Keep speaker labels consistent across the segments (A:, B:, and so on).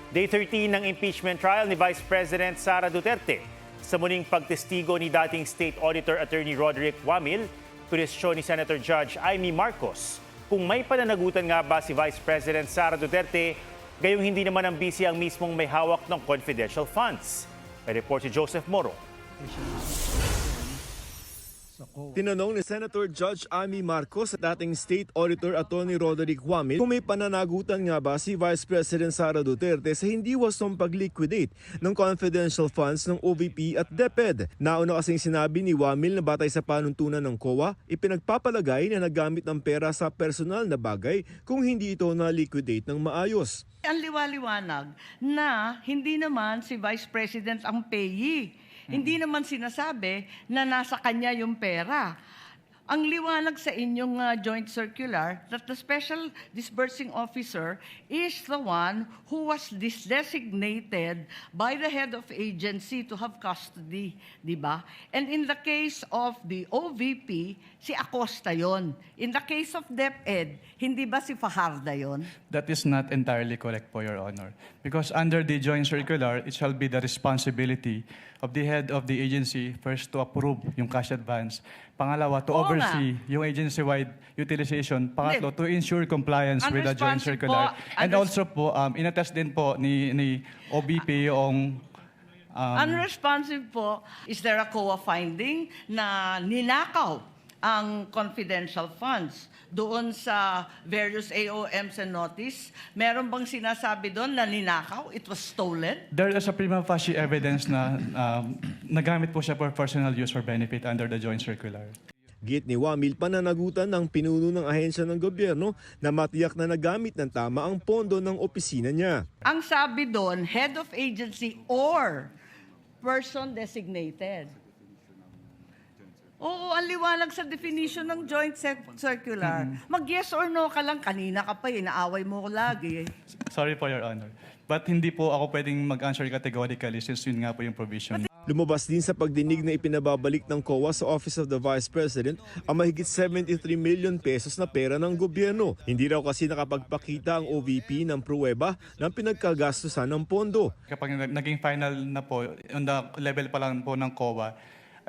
A: Day 13 ng impeachment trial ni Vice President Sara Duterte. Sa muling pagtestigo ni dating State Auditor Attorney Roderick Wamil, kwestiyon ni Senator Judge Amy Marcos kung may pananagutan nga ba si Vice President Sara Duterte, gayong hindi naman ang BC ang mismong may hawak ng confidential funds. May report si Joseph Moro.
B: Tinanong ni Senator Judge Amy Marcos at dating State Auditor Attorney Roderick Wamil kung may pananagutan nga ba si Vice President Sara Duterte sa hindi wastong pag-liquidate ng confidential funds ng OVP at DepEd. Nauna kasing sinabi ni Wamil na batay sa panuntunan ng COA, ipinagpapalagay na nagamit ang pera sa personal na bagay kung hindi ito na-liquidate ng maayos.
C: Ang liwaliwanag na hindi naman si Vice President ang payee. Hindi naman sinasabi na nasa kanya yung pera. Ang liwanag sa inyong joint circular that the Special Disbursing Officer is the one who was designated by the head of agency to have custody, di ba? And in the case of the OVP, si Acosta yon. In the case of DepEd, hindi ba si Fajarda yon?
D: That is not entirely correct po, Your Honor. Because under the joint circular, it shall be the responsibility of the head of the agency first to approve yung cash advance. Pangalawa, to oversee yung agency-wide utilization. Pangatlo, to ensure compliance with the joint circular. And also po, inattest din po ni OBP yung...
C: Unresponsive po, is there a COA finding na ninakaw ang confidential funds doon sa various AOMs and notice? Meron bang sinasabi doon na ninakaw? It was stolen?
D: There is a prima facie evidence na nagamit po siya for personal use or benefit under the joint circular.
B: Git ni Wamil, pananagutan ng pinuno ng ahensya ng gobyerno na matiyak na nagamit ng tama ang pondo ng opisina niya.
C: Ang sabi doon, head of agency or person designated. Oo, ang liwanag sa definition ng joint circular. Mag-yes or no ka lang, kanina ka pa inaaway mo ko lagi.
D: Sorry po, Your Honor. But hindi po ako pwedeng mag-answer categorically since yun nga po yung provision.
B: Lumabas din sa pagdinig na ipinababalik ng COA sa Office of the Vice President ang mahigit 73 million pesos na pera ng gobyerno. Hindi raw kasi nakapagpakita ang OVP ng pruweba ng pinagkagastusan ng pondo.
D: Kapag naging final na po, on the level pa lang po ng COA,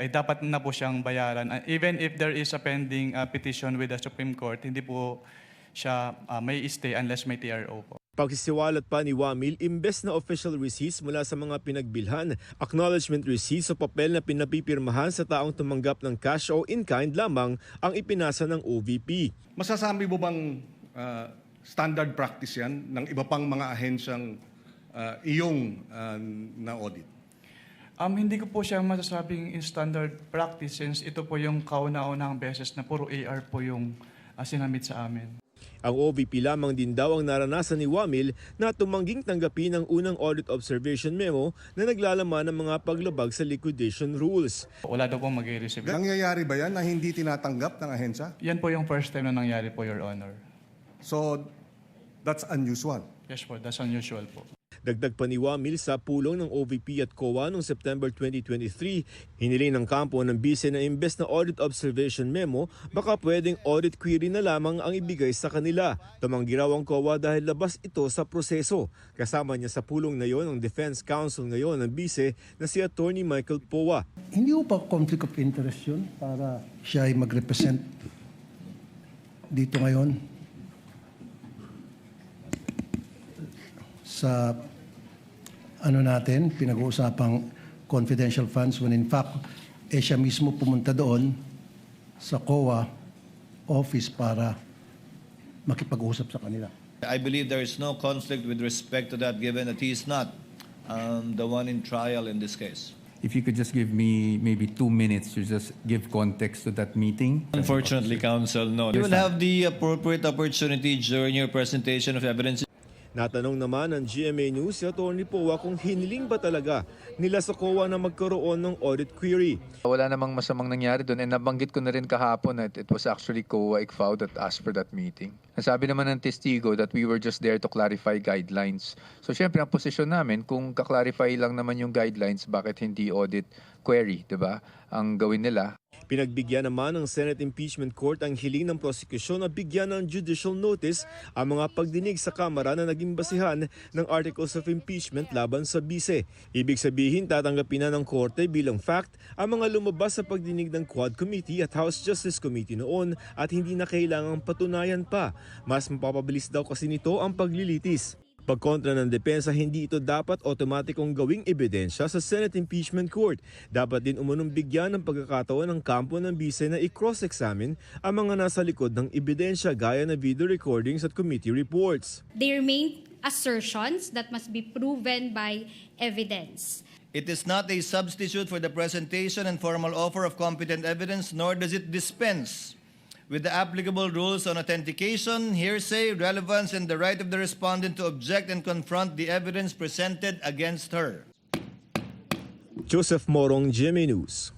D: ay dapat na po siyang bayaran. Even if there is a pending petition with the Supreme Court, hindi po siya may stay unless may TRO po.
B: Pagsisiwalat pa ni Wamil, imbes na official receipts mula sa mga pinagbilhan, acknowledgement receipts o papel na pinapipirmahan sa taong tumanggap ng cash o in-kind lamang ang ipinasa ng OVP.
E: Masasabi mo bang standard practice yan ng iba pang mga ahensyang iyong na-audit?
D: Hindi ko po siya masasabing in standard practice since ito po yung kauna-unahang beses na puro AR po yung sinamit sa amin.
B: Ang OVP lamang din daw ang naranasan ni Wamil na tumangging tanggapin ang unang audit observation memo na naglalaman ng mga paglabag sa liquidation rules.
D: Wala daw pong mag-receive.
E: Nangyayari ba yan na hindi tinatanggap ng ahensya?
D: Yan po yung first time na nangyari po, Your Honor.
E: So, that's unusual.
D: Yes po, that's unusual po.
B: Dagdag pa ni Wamil sa pulong ng OVP at COA noong September 2023, hiniling ng kampo ng BICE na imbes na audit observation memo, baka pwedeng audit query na lamang ang ibigay sa kanila. Tumanggi raw ang COA dahil labas ito sa proseso. Kasama niya sa pulong na yon ang Defense Counsel ngayon ng BICE na si Attorney Michael Poa.
F: Hindi po pa conflict of interest yun para siya ay mag-represent dito ngayon sa natin, pinag-uusapang confidential funds when in fact, siya mismo pumunta doon sa COA office para makipag-usap sa kanila.
G: I believe there is no conflict with respect to that given that he is not the one in trial in this case.
H: If you could just give me maybe 2 minutes to just give context to that meeting.
G: Unfortunately, counsel, no. You will have the appropriate opportunity during your presentation of evidence.
B: Natanong naman ng GMA News si Atty. Poa kung hiniling ba talaga nila sa COA na magkaroon ng audit query.
I: Wala namang masamang nangyari doon and nabanggit ko na rin kahapon that it was actually COA ICFAO that asked for that meeting. Nasabi naman ng testigo that we were just there to clarify guidelines. So syempre ang posisyon namin kung kaklarify lang naman yung guidelines, bakit hindi audit query, 'di ba? Ang gawin nila.
B: Pinagbigyan naman ng Senate Impeachment Court ang hiling ng prosekusyon na bigyan ng judicial notice ang mga pagdinig sa Kamara na naging basihan ng Articles of Impeachment laban sa bise. Ibig sabihin, tatanggapin na ng Korte bilang fact ang mga lumabas sa pagdinig ng Quad Committee at House Justice Committee noon at hindi na kailangang patunayan pa. Mas mapapabilis daw kasi nito ang paglilitis. Pagkontra ng depensa, hindi ito dapat otomatikong gawing ebidensya sa Senate Impeachment Court. Dapat din umunong bigyan ng pagkakataon ng kampo ng bise na i-cross-examine ang mga nasa likod ng ebidensya gaya na video recordings at committee reports.
J: They remain assertions that must be proven by evidence.
G: It is not a substitute for the presentation and formal offer of competent evidence, nor does it dispense with the applicable rules on authentication, hearsay, relevance, and the right of the respondent to object and confront the evidence presented against her.
B: Joseph Morong, GMA News.